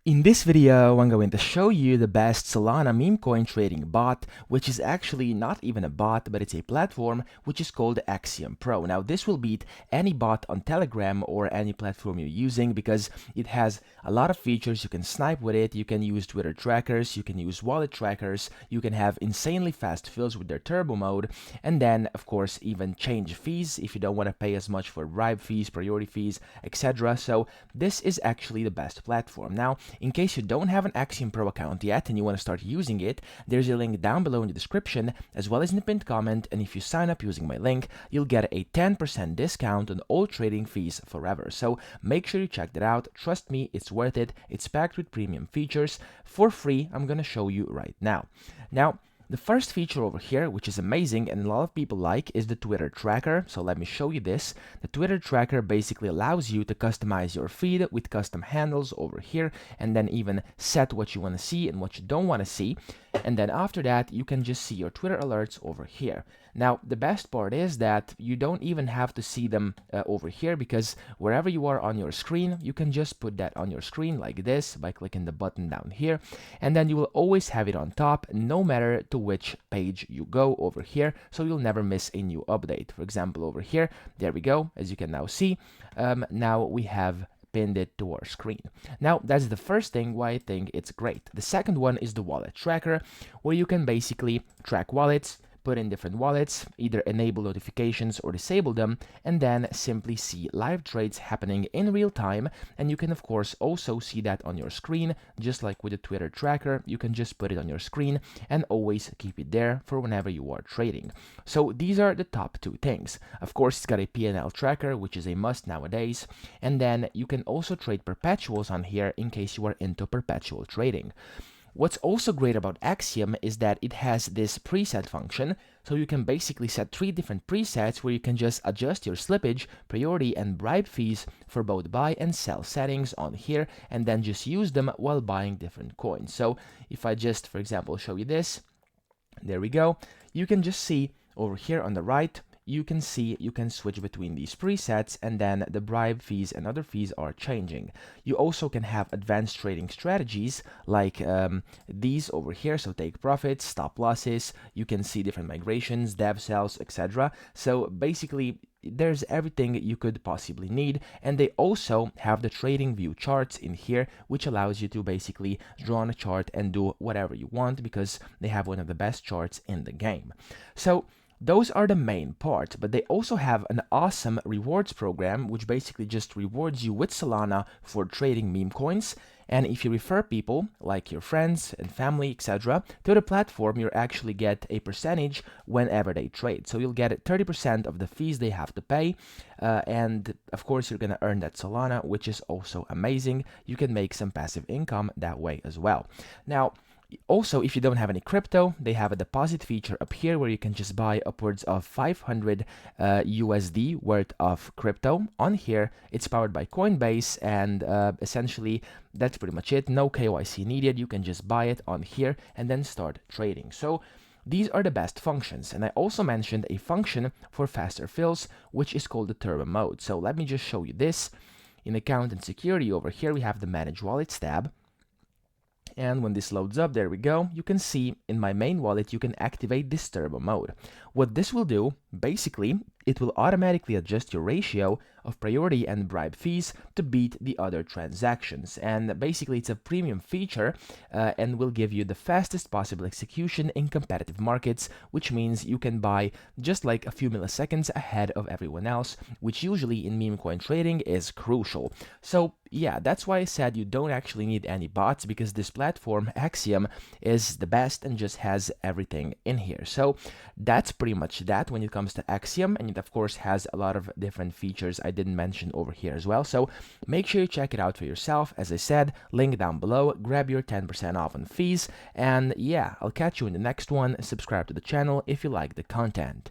In this video, I'm going to show you the best Solana meme coin trading bot, which is actually not even a bot, but it's a platform which is called Axiom Pro. Now, this will beat any bot on Telegram or any platform you're using because it has a lot of features. You can snipe with it, you can use Twitter trackers, you can use wallet trackers, you can have insanely fast fills with their turbo mode, and then, of course, even change fees if you don't want to pay as much for bribe fees, priority fees, etc. So this is actually the best platform. Now, in case you don't have an Axiom Pro account yet and you want to start using it, there's a link down below in the description as well as in the pinned comment, and if you sign up using my link, you'll get a 10% discount on all trading fees forever. So make sure you check that out. Trust me, it's worth it. It's packed with premium features for free. I'm going to show you right now. The first feature over here, which is amazing and a lot of people like, is the Twitter tracker. So let me show you this. The Twitter tracker basically allows you to customize your feed with custom handles over here and then even set what you want to see and what you don't want to see. And then after that, you can just see your Twitter alerts over here. Now, the best part is that you don't even have to see them over here because wherever you are on your screen, you can just put that on your screen like this by clicking the button down here. And then you will always have it on top no matter to which page you go over here. So you'll never miss a new update. For example, over here, there we go. As you can now see, now we have pinned it to our screen. Now, that's the first thing why I think it's great. The second one is the wallet tracker, where you can basically track wallets, put in different wallets, either enable notifications or disable them, and then simply see live trades happening in real time. And you can of course also see that on your screen, just like with the Twitter tracker. You can just put it on your screen and always keep it there for whenever you are trading. So these are the top two things. Of course, it's got a P&L tracker, which is a must nowadays, and then you can also trade perpetuals on here in case you are into perpetual trading. What's also great about Axiom is that it has this preset function, so you can basically set 3 different presets where you can just adjust your slippage, priority, and bribe fees for both buy and sell settings on here, and then just use them while buying different coins. So if I just, for example, show you this, there we go, you can just see over here on the right, you can see you can switch between these presets, and then the bribe fees and other fees are changing. You also can have advanced trading strategies like these over here, so take profits, stop losses. You can see different migrations, dev cells, etc. So basically there's everything you could possibly need, and they also have the trading view charts in here, which allows you to basically draw on a chart and do whatever you want because they have one of the best charts in the game. So those are the main part, but they also have an awesome rewards program, which basically just rewards you with Solana for trading meme coins. And if you refer people, like your friends and family, etc., to the platform, you actually get a percentage whenever they trade. So you'll get 30% of the fees they have to pay. And of course, you're going to earn that Solana, which is also amazing. You can make some passive income that way as well. Now, also, if you don't have any crypto, they have a deposit feature up here where you can just buy upwards of 500 USD worth of crypto. On here, it's powered by Coinbase, and essentially that's pretty much it. No KYC needed. You can just buy it on here and then start trading. So these are the best functions. And I also mentioned a function for faster fills, which is called the turbo mode. So let me just show you this. In account and security over here, we have the manage wallets tab. And when this loads up, there we go, you can see in my main wallet, you can activate this turbo mode. What this will do, basically, it will automatically adjust your ratio of priority and bribe fees to beat the other transactions. And basically, it's a premium feature and will give you the fastest possible execution in competitive markets, which means you can buy just like a few milliseconds ahead of everyone else, which usually in meme coin trading is crucial. So yeah, that's why I said you don't actually need any bots, because this platform, Axiom, is the best and just has everything in here. So that's pretty much that when it comes to Axiom, and it of course has a lot of different features I didn't mention over here as well. So make sure you check it out for yourself. As I said, link down below, grab your 10% off on fees, and yeah, I'll catch you in the next one. Subscribe to the channel if you like the content.